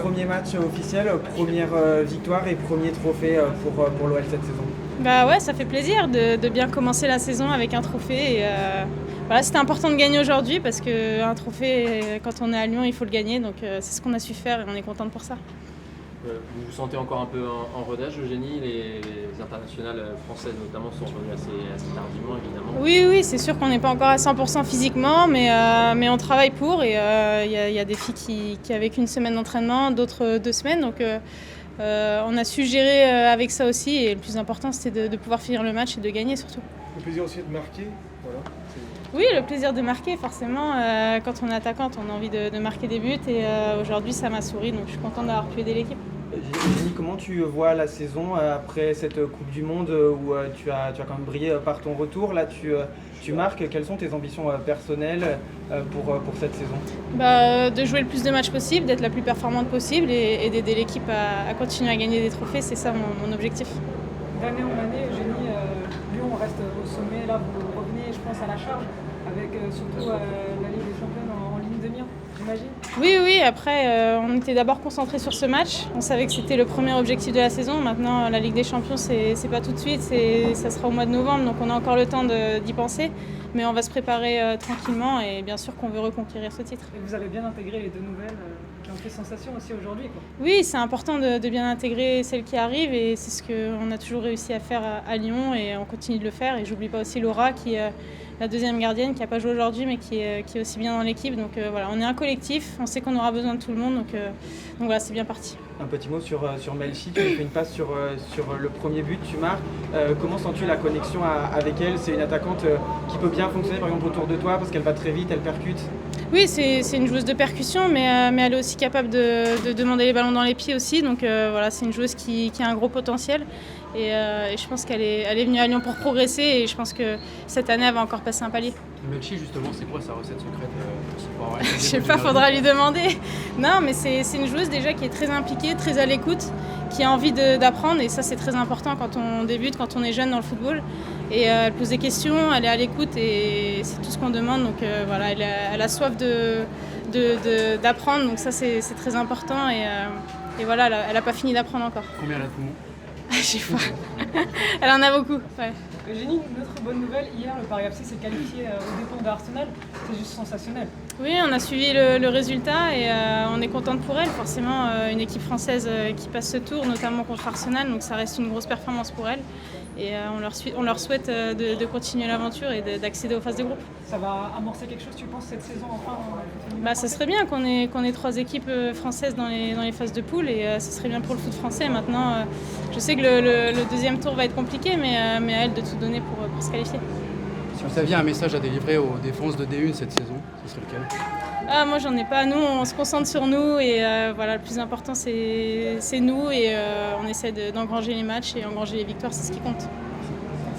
premier match officiel, première victoire et premier trophée pour l'OL cette saison. Bah ouais, ça fait plaisir de bien commencer la saison avec un trophée. Et, voilà, c'était important de gagner aujourd'hui parce qu'un trophée, quand on est à Lyon, il faut le gagner. Donc c'est ce qu'on a su faire et on est contente pour ça. Vous vous sentez encore un peu en rodage, Eugénie? Les internationales françaises notamment sont revenues assez tardivement, évidemment. Oui, c'est sûr qu'on n'est pas encore à 100% physiquement, mais on travaille pour. Et il y a des filles qui avaient qu'une semaine d'entraînement, d'autres 2 semaines. Donc on a su gérer avec ça aussi. Et le plus important, c'était de pouvoir finir le match et de gagner surtout. Le plaisir aussi de marquer, voilà. Oui, le plaisir de marquer, forcément. Quand on est attaquante, on a envie de marquer des buts. Et aujourd'hui, ça m'a souri, donc je suis contente d'avoir pu aider l'équipe. Eugénie, comment tu vois la saison après cette Coupe du Monde où tu as quand même brillé par ton retour? Là, tu marques. Quelles sont tes ambitions personnelles pour cette saison? De jouer le plus de matchs possible, d'être la plus performante possible et d'aider l'équipe à continuer à gagner des trophées. C'est ça mon objectif. D'année en année, Eugénie, Lyon reste au sommet. Là, vous revenez, je pense, à la charge avec surtout la Ligue des Champions en ligne de mire, j'imagine. Oui, après, on était d'abord concentrés sur ce match. On savait que c'était le premier objectif de la saison. Maintenant, la Ligue des Champions, c'est pas tout de suite, ça sera au mois de novembre, donc on a encore le temps d'y penser. Mais on va se préparer tranquillement et bien sûr qu'on veut reconquérir ce titre. Et vous avez bien intégré les 2 nouvelles qui ont fait sensation aussi aujourd'hui, quoi. Oui, c'est important de bien intégrer celles qui arrivent et c'est ce qu'on a toujours réussi à faire à Lyon et on continue de le faire. Et j'oublie pas aussi Laura qui est la deuxième gardienne qui n'a pas joué aujourd'hui mais qui est aussi bien dans l'équipe. Donc voilà, on est un collectif, on sait qu'on aura besoin de tout le monde, donc voilà, c'est bien parti. Un petit mot sur Melchi, tu lui fais une passe sur le premier but, tu marques. Comment sens-tu la connexion avec elle? C'est une attaquante qui peut bien fonctionner par exemple autour de toi parce qu'elle va très vite, elle percute. Oui, c'est une joueuse de percussion, mais elle est aussi capable de demander les ballons dans les pieds aussi. Donc voilà, c'est une joueuse qui a un gros potentiel. Et je pense qu'elle est venue à Lyon pour progresser et je pense que cette année, elle va encore passer un palier. Melchi, justement, c'est quoi sa recette secrète pour avoir Je sais pas, faudra lui demander. Non, mais c'est une joueuse déjà qui est très impliquée, très à l'écoute, qui a envie d'apprendre et ça c'est très important quand on débute, quand on est jeune dans le football. Et elle pose des questions, elle est à l'écoute et c'est tout ce qu'on demande. Donc voilà, elle a soif d'apprendre, donc ça c'est très important et voilà, elle a pas fini d'apprendre encore. Combien elle a de poumons? Je sais pas. Elle en a beaucoup, ouais. Eugénie, une autre bonne nouvelle, hier le Paris FC s'est qualifié au dépens d'Arsenal, c'est juste sensationnel. Oui, on a suivi le résultat et on est contente pour elle. Forcément, une équipe française qui passe ce tour, notamment contre Arsenal, donc ça reste une grosse performance pour elle. Et on leur souhaite de continuer l'aventure et d'accéder aux phases de groupe. Ça va amorcer quelque chose, tu penses, cette saison enfin Ça serait bien qu'on ait 3 équipes françaises dans les phases de poule et ce serait bien pour le foot français. Maintenant, je sais que le deuxième tour va être compliqué, mais à elle de tout donner pour se qualifier. Si vous aviez un message à délivrer aux défenses de D1 cette saison, ce serait lequel? Moi, j'en ai pas. Nous, on se concentre sur nous et voilà, le plus important, c'est nous et on essaie d'engranger les matchs et engranger les victoires, c'est ce qui compte.